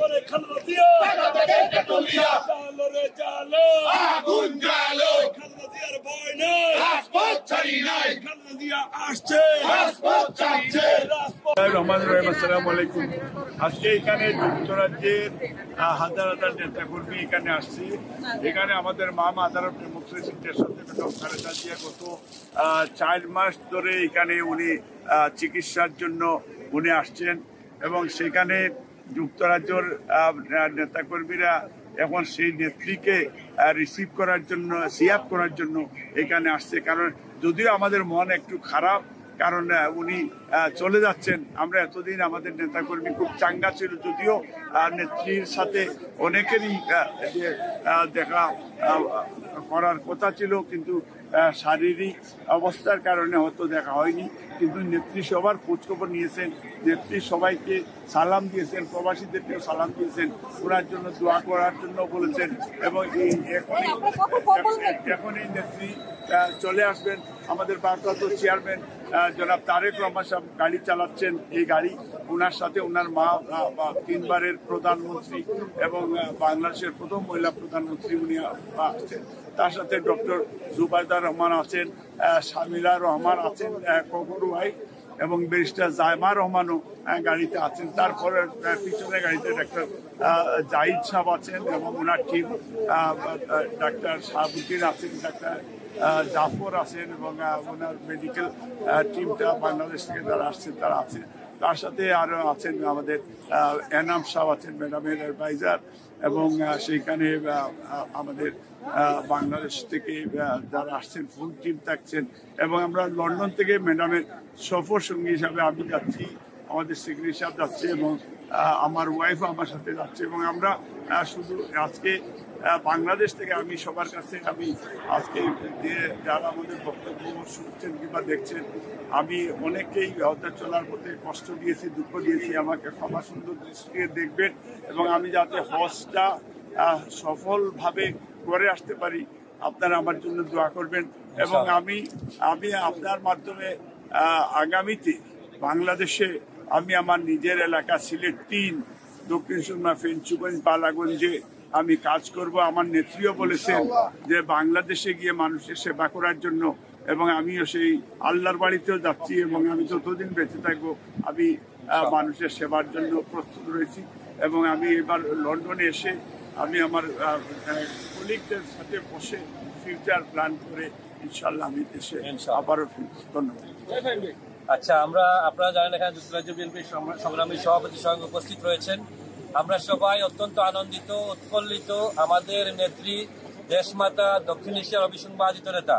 বলে খালেদা জিয়া জালো রে জালো আগুন জালো খালেদা জিয়ার ভয় নাই রাজপথ ছাড়ি নাই খালেদা জিয়া আসছে রাজপথ ছাড়ছে আসসালামু আলাইকুম। আজকে এখানে যুক্তরাজ্যের হাজার হাজার নেতাকর্মী এখানে আসছি। এখানে আমাদের মা মাদার ডেমোক্রেসি স্টেশন থেকে খালেদা জিয়া গত 4 মাস ধরে এখানে উনি চিকিৎসার জন্য উনি আসছেন এবং সেখানে যুক্তরাজ্যের নেতাকর্মীরা এখন সেই নেত্রীকে রিসিভ করার জন্য সিয়াপ করার জন্য এখানে আসছে। কারণ যদিও আমাদের মন একটু খারাপ, কারণ উনি চলে যাচ্ছেন। আমরা এতদিন আমাদের নেতাকর্মী খুব চাঙ্গা ছিল, যদিও নেত্রীর সাথে অনেকেরই দেখা করার কথা ছিল, কিন্তু শারীরিক অবস্থার কারণে হয়তো দেখা হয়নি। কিন্তু নেত্রী সবার খোঁজখবর নিয়েছেন, নেত্রী সবাইকে সালাম দিয়েছেন, প্রবাসীদেরকেও সালাম দিয়েছেন, ওনার জন্য দোয়া করার জন্য বলেছেন। এবং এখন এই নেত্রী চলে আসবেন। আমাদের ভারপ্রাপ্ত চেয়ারম্যান জনাব তারেক রহমান সাহেব গাড়ি চালাচ্ছেন। এই গাড়ি ওনার সাথে ওনার মা 3 বারের প্রধানমন্ত্রী এবং বাংলাদেশের প্রথম মহিলা প্রধানমন্ত্রী উনি আসছেন। তার সাথে ডক্টর জুবাইদা রহমান আছেন, শামিলা রহমান আছেন কখরু ভাই, এবং ব্যারিস্টার জায়মা রহমানও গাড়িতে আছেন। তারপরে পিছনে গাড়িতে ডাক্তার জাহিদ সাহেব আছেন এবং ওনার টিম, ডাক্তার শাহাবুদ্দিন আছেন, ডাক্তার জাফর আছেন এবং ওনার মেডিকেল টিমটা বাংলাদেশ থেকে যারা আসছেন তারা আছেন। তার সাথে আরও আছেন আমাদের এনাম সাহেব আছেন, ম্যাডামের অ্যাডভাইজার, এবং সেইখানে আমাদের বাংলাদেশ থেকে যারা আসছেন ফুল টিম থাকছেন। এবং আমরা লন্ডন থেকে ম্যাডামের সফর সঙ্গী হিসাবে আমি যাচ্ছি, আমাদের সেক্রেটারি সাহেব যাচ্ছে এবং আমার ওয়াইফও আমার সাথে যাচ্ছে। এবং আমরা শুধু আজকে বাংলাদেশ থেকে আমি সবার কাছে আমি আজকে যারা আমাদের বক্তব্য শুনছেন কিংবা দেখছেন, আমি অনেকেই হয়তো চলার পথে কষ্ট দিয়েছি, দুঃখ দিয়েছি, আমাকে ক্ষমা সুন্দর দৃষ্টিতে দেখবেন এবং আমি যাতে হজটা সফলভাবে করে আসতে পারি আপনারা আমার জন্য দোয়া করবেন। এবং আমি আপনার মাধ্যমে আগামীতে বাংলাদেশে আমি আমার নিজের এলাকা সিলেট 3 দক্ষিণ সুরমা, ফেঞ্চুগঞ্জ, বালাগঞ্জে আমি কাজ করব। আমার নেত্রীও বলেছেন যে বাংলাদেশে গিয়ে মানুষের সেবা করার জন্য, এবং আমিও সেই আল্লাহর বাড়িতেও যাচ্ছি এবং আমি যতদিন বেঁচে থাকবো আমি মানুষের সেবার জন্য প্রস্তুত রয়েছি। এবং আমি এবার লন্ডনে এসে আমি আমার কলিগদের সাথে বসে ফিউচার প্ল্যান করে ইনশাল্লাহ আমি দেশে আবারও ফিরব। ধন্যবাদ। আচ্ছা, আপনারা জানেন এখানে যুক্তরাজ্য বিএনপির সংগ্রামী সভাপতির সঙ্গে উপস্থিত রয়েছেন। আমরা সবাই অত্যন্ত আনন্দিত, উৎফুল্লিত। আমাদের নেত্রী, দেশমাতা, দক্ষিণ এশিয়ার অবিসংবাদিত নেতা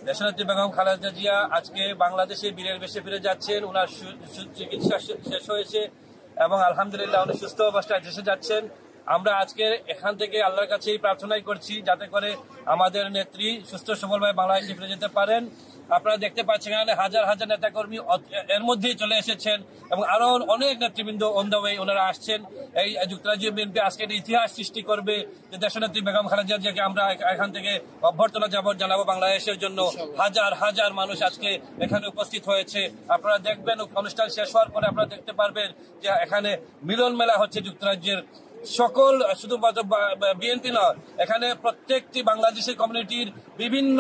দেশনেত্রী বেগম খালেদা জিয়া আজকে বাংলাদেশে বীরের বেশে ফিরে যাচ্ছেন। ওনার চিকিৎসা শেষ হয়েছে এবং আলহামদুলিল্লাহ উনি সুস্থ অবস্থায় দেশে যাচ্ছেন। আমরা আজকে এখান থেকে আল্লাহর কাছে এই প্রার্থনাই করছি যাতে করে আমাদের নেত্রী সুস্থ সবলভাবে বাংলাদেশে ফিরে যেতে পারেন। আপনারা দেখতে পাচ্ছেন এখানে হাজার হাজার নেতাকর্মী এর মধ্যেই চলে এসেছেন এবং আরো অনেক নেতৃবৃন্দ অন দ্য ওয়ে ওনারা আসছেন। এই যুক্তরাজ্য বিএনপি আজকে ইতিহাস সৃষ্টি করবে যে দেশনেত্রী বেগম খালেদা জিয়াকে আমরা এখান থেকে অভ্যর্থনা জানাবো বাংলাদেশের জন্য। হাজার হাজার মানুষ আজকে এখানে উপস্থিত হয়েছে। আপনারা দেখবেন অনুষ্ঠান শেষ হওয়ার পরে আপনারা দেখতে পারবেন যে এখানে মিলন মেলা হচ্ছে যুক্তরাজ্যের সকল, শুধুমাত্র বিএনপি নয়, এখানে প্রত্যেকটি বাংলাদেশের কমিউনিটির বিভিন্ন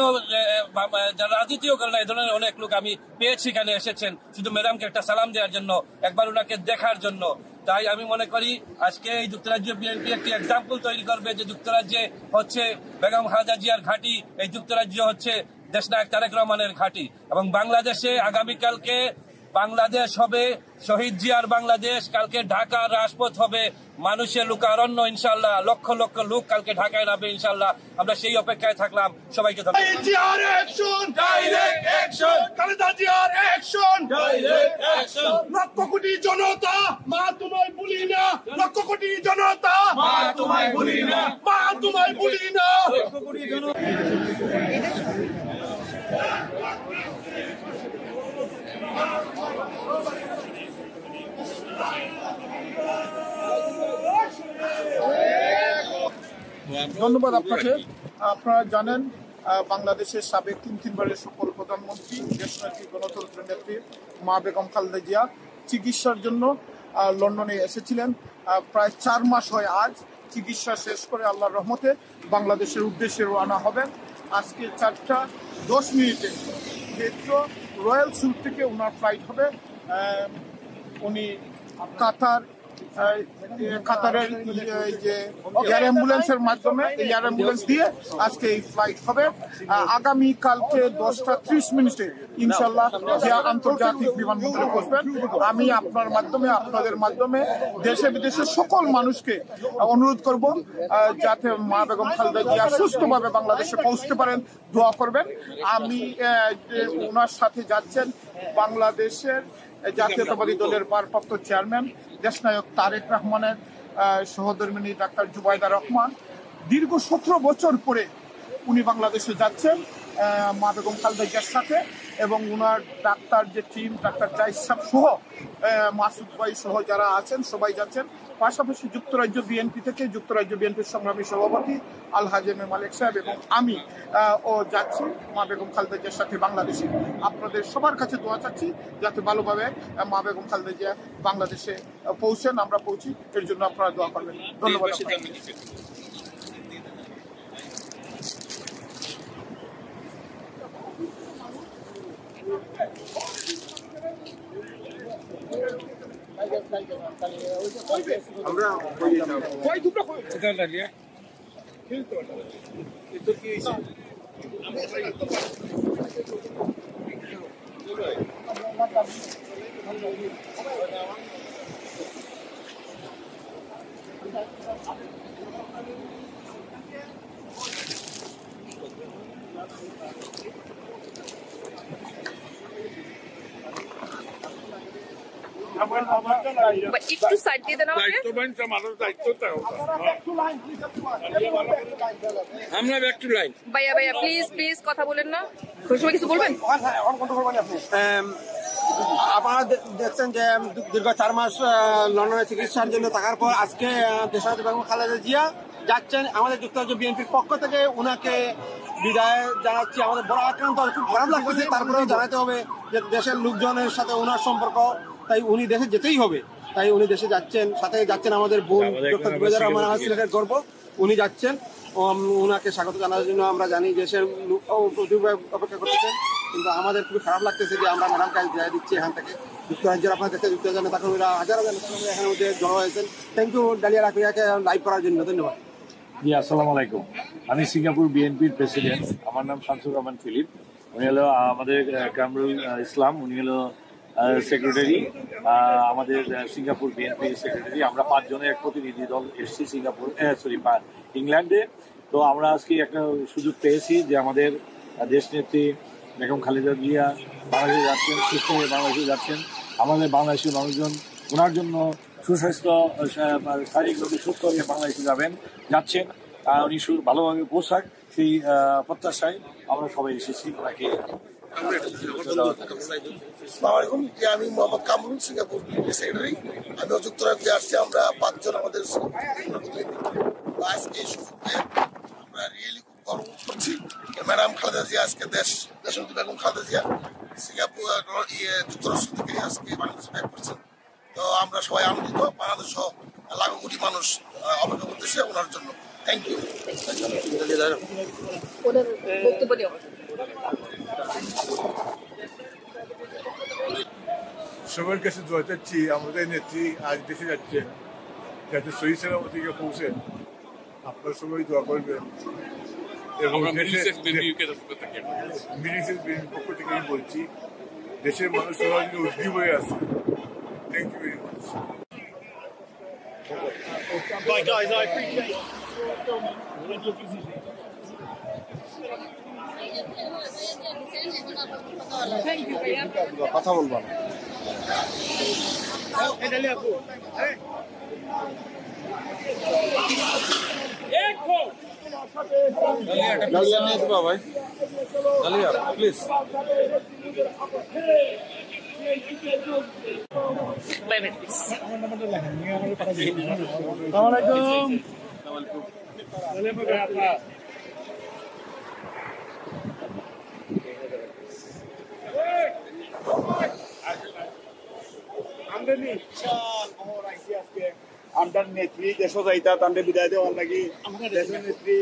যারা রাজনীতিও করে না এই ধরনের অনেক লোক আমি পেয়েছি এখানে এসেছেন শুধু ম্যাডামকে একটা সালাম দেওয়ার জন্য, একবার ওনাকে দেখার জন্য। তাই আমি মনে করি আজকে এই যুক্তরাজ্য বিএনপি একটি এক্সাম্পল তৈরি করবে যে যুক্তরাজ্যে হচ্ছে বেগম খালেদা জিয়ার ঘাঁটি, এই যুক্তরাজ্য হচ্ছে দেশনায়ক তারেক রহমানের ঘাঁটি। এবং বাংলাদেশে আগামীকালকে বাংলাদেশ হবে শহীদ জিয়ার বাংলাদেশ, কালকে ঢাকার রাজপথ হবে মানুষের লোকারণ্য। ইনশাল্লাহ লক্ষ লক্ষ লোক কালকে ঢাকায় নামবে ইনশাল্লাহ। আমরা সেই অপেক্ষায় থাকলাম। সবাইকে লক্ষ কোটি জনতা মা তোমায় ভুলি না, লক্ষ কোটি জনতা মা তোমায় ভুলি না, মা তোমায় ভুলি না, লক্ষ কোটি জনতা। ধন্যবাদ আপনাকে। আপনারা জানেন বাংলাদেশের সাবেক 3 বারের সফল প্রধানমন্ত্রী, দেশনেত্রী, গণতন্ত্রের নেত্রী মা বেগম খালেদা জিয়া চিকিৎসার জন্য লন্ডনে এসেছিলেন। প্রায় 4 মাস হয় আজ চিকিৎসা শেষ করে আল্লাহর রহমতে বাংলাদেশের উদ্দেশ্যে রওনা হবেন। আজকে 4:10 হেথ্রো রয়্যাল সুইট থেকে ওনার ফ্লাইট হবে। উনি কাতারের যে এয়ার অ্যাম্বুলেন্সের মাধ্যমে এয়ার অ্যাম্বুলেন্স দিয়ে আজকে এই ফ্লাইট হবে। আগামী কালকে 10:30 ইনশাল্লাহ আন্তর্জাতিক বিমানবন্দরে পৌঁছবেন। আমি আপনাদের মাধ্যমে দেশে বিদেশে সকল মানুষকে অনুরোধ করব যাতে মা বেগম খালেদা জিয়া সুস্থভাবে বাংলাদেশে পৌঁছতে পারেন, দোয়া করবেন। আমি ওনার সাথে যাচ্ছেন বাংলাদেশের জাতীয়তাবাদী দলের ভারপ্রাপ্ত চেয়ারম্যান দেশনায়ক তারেক রহমানের সহধর্মিণী ডাক্তার জুবাইদা রহমান। দীর্ঘ 17 বছর পরে উনি বাংলাদেশে যাচ্ছেন মা বেগম খালেদা জিয়ার সাথে, এবং উনার ডাক্তার যে টিম, ডাক্তার জাহিদ সাহেব সহ মাসুদ ভাই সহ যারা আছেন সবাই যাচ্ছেন। পাশাপাশি যুক্তরাজ্য বিএনপি থেকে যুক্তরাজ্য বিএনপির সংগ্রামী সভাপতি আল হাজেমে মালিক সাহেব এবং আমি যাচ্ছি মা বেগম খালেদা জিয়ার সাথে বাংলাদেশে। আপনাদের সবার কাছে দোয়া চাচ্ছি যাতে ভালোভাবে মা বেগম খালেদা জিয়া বাংলাদেশে পৌঁছেন, আমরা পৌঁছি, এর জন্য আপনারা দোয়া করবেন। ধন্যবাদ। একটু সাইড দিয়ে দেন আমাকে। আমরা ব্যাক টু লাইন। ভাইয়া প্লিজ কথা বলেন না। খুশি কিছু বলবেন? আপনারা দেখছেন যে দীর্ঘ 4 মাস লন্ডনে চিকিৎসার জন্য থাকার পর আজকে দেশনেত্রী বেগম খালেদা জিয়া যাচ্ছেন। আমাদের যুক্তরাজ্য বিএনপির পক্ষ থেকে উনাকে বিদায় জানাচ্ছি। আমাদের বড় আক্রান্ত, খুব খারাপ লাগতেছে, তারপরেও জানাতে হবে যে দেশের লোকজনের সাথে ওনার সম্পর্ক, তাই উনি দেশে যেতেই হবে। তাই উনি দেশে যাচ্ছেন, সাথে যাচ্ছেন আমাদের বোন ডক্টর জুবাইদা রহমান, আমার সিলেটের গর্ব, উনি যাচ্ছেন। ওনাকে স্বাগত জানার জন্য আমরা জানি দেশের অপেক্ষা করতেছেন, কিন্তু আমাদের খুবই খারাপ লাগতেছে যে আমরা ম্যাডাম কাজ বিদায় দিচ্ছি এখান থেকে। যুক্তরাজ্যের আপনার দেশে যুক্তরাজ্য নেতাকর্মীরা হাজার এখানে মধ্যে জড়ো হয়েছেন। থ্যাংক ইউ ডালিয়া রাকিয়াকে লাইভ করার জন্য, ধন্যবাদ। জি, আসসালামু আলাইকুম। আমি সিঙ্গাপুর বিএনপির প্রেসিডেন্ট, আমার নাম শামসুর রহমান ফিলিপ। উনি হলো আমাদের কামরুল ইসলাম, উনি হলো সেক্রেটারি, আমাদের সিঙ্গাপুর বিএনপির সেক্রেটারি। আমরা 5 জনের এক প্রতিনিধি দল এসেছি ইংল্যান্ডে। তো আমরা আজকে একটা সুযোগ পেয়েছি যে আমাদের দেশনেত্রী বেগম খালেদা জিয়া বাংলাদেশে যাচ্ছেন, সুস্থ হয়ে বাংলাদেশে যাচ্ছেন। আমাদের বাংলাদেশের মানুষজন ওনার জন্য সুস্বাস্থ্য, শারীরিকভাবে সুস্থ হয়ে বাংলাদেশে যাচ্ছেন। উনি ভালোভাবে পোশাক, সেই প্রত্যাশায় আমরা সবাই এসেছি ওনাকে। আমি মোহাম্মদ কামরুল, সিঙ্গাপুর সেক্রেটারি। আমিও যুক্তরাজ্যে আসছি। আমরা 5 জন আমাদের আজকে আমরা রিয়েলি খুব গর্ব করছি। ম্যাডাম খালেদা জিয়া আজকে দেশনেত্রী বেগম খালেদা জিয়া সিঙ্গাপুর যুক্তরাষ্ট্র থেকে আজকে বাংলাদেশে ব্যাক করছেন। তো আমরা সবাই আনন্দিত, বাংলাদেশ সহ লাখো কোটি মানুষ অপেক্ষা করতেছে ওনার জন্য। Thank you. সবার কাছে দোয়া চাচ্ছি আমাদের নেত্রী আজ দেশে যাচ্ছেন, যাতে সহি সালামতিকে পৌঁছেন। আপনারা সবাই দোয়া করবেন। এবং পক্ষ থেকে আমি বলছি, দেশের মানুষ সবার জন্য উদ্গ্রীব হয়ে আছে। Thank you very much. Bye guys, I appreciate কথা বলবো ভাই, প্লিজ। আমরা নেত্রী দেশ যাইতা তান্ডে বিদায় দেওয়ার লাগি দেশের নেত্রী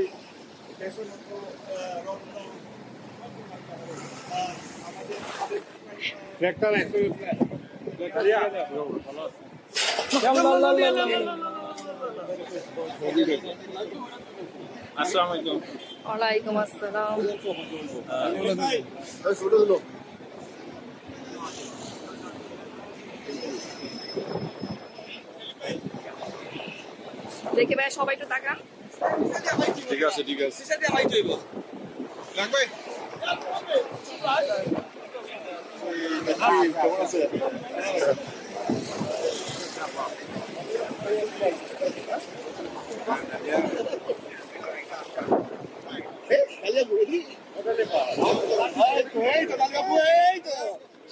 ওয়ালাইকুম আসসালাম। দেখে ভাই সবাই একটু তাকান। ঠিক আছে ঠিক আছে কেমন আছে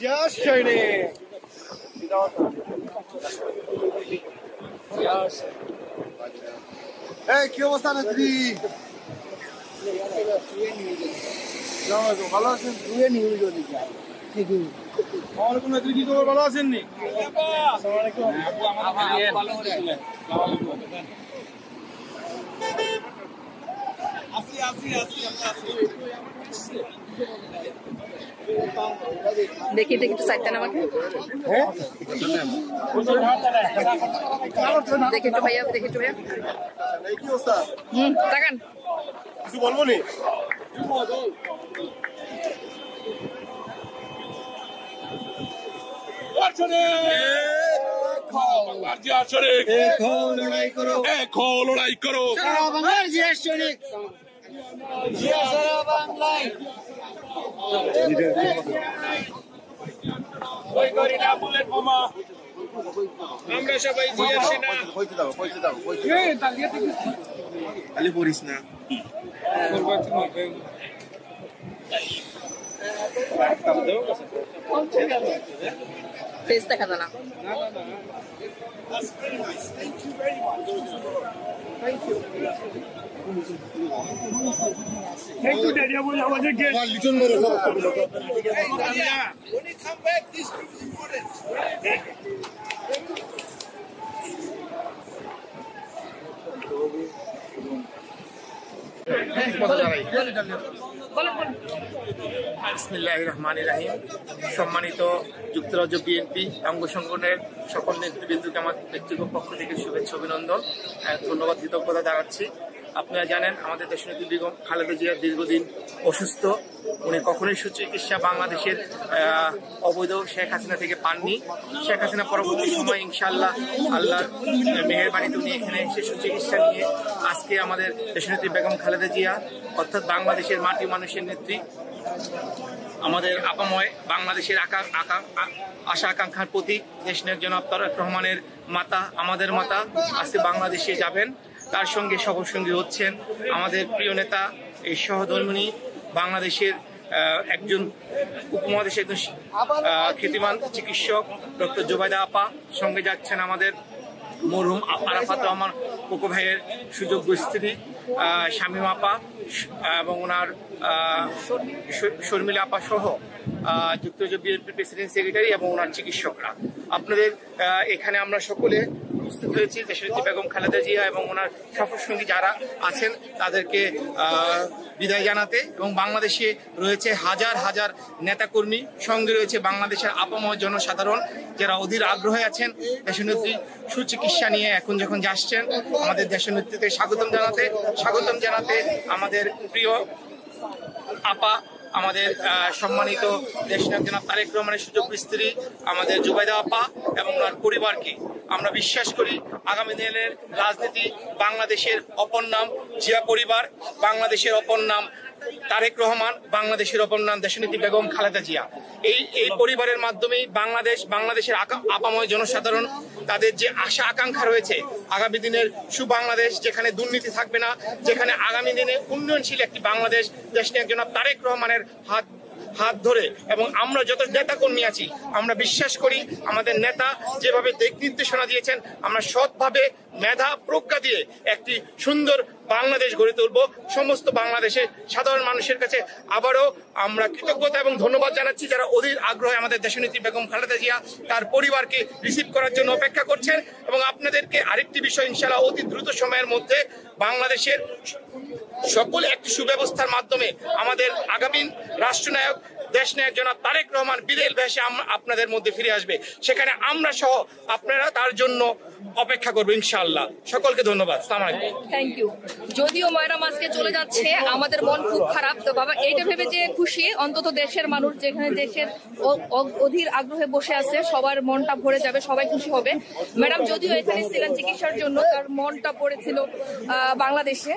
Just shining. Hey, কি অবস্থা নেত্রী? ভালো আছেন? আমার কোন নেত্রী কি খবর, ভালো আছেন নি? দেখি দেখি একটু সাইড দেন আমাকে। দেখি একটু ভাইয়া, দেখি একটু ভাইয়া। কি অবস্থা? তাকান। কিছু বলবো নি? লড়াই করো আমরা সবাই জিয়া সেনা। পড়িস না। ফেস দেখা যায় না। Thank you, Daddy. I was again. When you come back, this group is important. বিসমিল্লাহির রহমানির রহিম। সম্মানিত যুক্তরাজ্য বিএনপি অঙ্গ সংগঠনের সকল নেতৃবৃন্দকে আমার ব্যক্তিগত পক্ষ থেকে শুভেচ্ছা অভিনন্দন, ধন্যবাদ, কৃতজ্ঞতা জানাচ্ছি। আপনারা জানেন আমাদের দেশনেত্রী বেগম খালেদা জিয়া দীর্ঘদিন অসুস্থ। উনি কখনোই সুচিকিৎসা বাংলাদেশের অবৈধ শেখ হাসিনা থেকে পাননি। শেখ হাসিনা পরবর্তী সময় ইনশাআল্লাহ আল্লাহর মেহেরবানিতে উনি এখানে এসে সুচিকিৎসা নিয়ে আজকে আমাদের দেশনেত্রী বেগম খালেদা জিয়া অর্থাৎ বাংলাদেশের মাটি মানুষের নেত্রী, আমাদের আপাময় বাংলাদেশের আশা আকাঙ্ক্ষার প্রতীক দেশনায়ক জনাব তারেক রহমানের মাতা, আমাদের মাতা আজকে বাংলাদেশে যাবেন। তার সঙ্গে সহসঙ্গী হচ্ছেন আমাদের প্রিয় নেতা, এই সহধর্মিণী বাংলাদেশের একজন উপমহাদেশের একজন খ্যাতিমান চিকিৎসক ডক্টর জুবাইদা আপা, সঙ্গে যাচ্ছেন আমাদের মরহুম আরাফাত রহমান কোকো ভাইয়ের সুযোগ্য স্ত্রী শামীমা আপা এবং ওনার শর্মিলা আপা সহ যুক্তরাজ্য বিএনপির প্রেসিডেন্ট সেক্রেটারি এবং ওনার চিকিৎসকরা। আপনাদের এখানে আমরা সকলে উপস্থিত হয়েছি দেশনেত্রী বেগম খালেদা জিয়া এবং ওনার সফরসঙ্গী যারা আছেন তাদেরকে বিদায় জানাতে, এবং বাংলাদেশে রয়েছে হাজার হাজার নেতাকর্মী, সঙ্গে রয়েছে বাংলাদেশের আপাময় জনসাধারণ যারা অধীর আগ্রহে আছেন দেশনেত্রী সুচিকিৎসা নিয়ে এখন যখন যাচ্ছেন আমাদের দেশনেত্রীতে স্বাগতম জানাতে আমাদের প্রিয় আপা, আমাদের সম্মানিত দেশনায়ক জনাব তারেক রহমানের সুযোগ্য স্ত্রী আমাদের জুবাইদা আপা এবং ওনার পরিবারকে আমরা বিশ্বাস করি আগামী দিনের রাজনীতি বাংলাদেশের অপর নাম জিয়া পরিবার, বাংলাদেশের অপর নাম তারেক রহমান, বাংলাদেশের অপর নাম দেশনেত্রী বেগম খালেদা জিয়া। এই পরিবারের মাধ্যমেই বাংলাদেশের আপাময় জনসাধারণ তাদের যে আশা আকাঙ্ক্ষা রয়েছে আগামী দিনের সুবাংলাদেশ, যেখানে দুর্নীতি থাকবে না, যেখানে আগামী দিনে উন্নয়নশীল একটি বাংলাদেশ দেশনায়ক জনাব তারেক রহমানের হাত ধরে, এবং আমরা যত নেতাকর্মী আছি আমরা বিশ্বাস করি আমাদের নেতা যেভাবে দিক নির্দেশনা দিয়েছেন আমরা সৎভাবে মেধা প্রজ্ঞা দিয়ে একটি সুন্দর বাংলাদেশ গড়ে তুলব। সমস্ত বাংলাদেশের সাধারণ মানুষের কাছে আবারও আমরা কৃতজ্ঞতা এবং ধন্যবাদ জানাচ্ছি যারা অধীর আগ্রহে আমাদের দেশনেত্রী বেগম খালেদা জিয়া তার পরিবারকে রিসিভ করার জন্য অপেক্ষা করছেন। এবং আপনাদেরকে আরেকটি বিষয় ইনশাআল্লাহ অতি দ্রুত সময়ের মধ্যে বাংলাদেশের সকলে একটি সুব্যবস্থার মাধ্যমে আমাদের আগামী রাষ্ট্রনায়ক দেশনায়ক জনাব তারেক রহমান বিদেল ভেসে আপনাদের মধ্যে ফিরে আসবে। সেখানে আমরা সহ আপনারা তার জন্য অপেক্ষা করবো ইনশাআল্লাহ। সকলকে ধন্যবাদ। আসসালামু আলাইকুম। Thank you. যদিও ময়রাম আজকে চলে যাচ্ছে, আমাদের মন খুব খারাপ। তো বাবা এইটা ভেবে যে খুশি, অন্তত দেশের মানুষ যেখানে দেশের অধীর আগ্রহে বসে আছে সবার মনটা ভরে যাবে, সবাই খুশি হবে। ম্যাডাম যদিও এখানে ছিলেন চিকিৎসার জন্য, তার মনটা পড়েছিল বাংলাদেশে।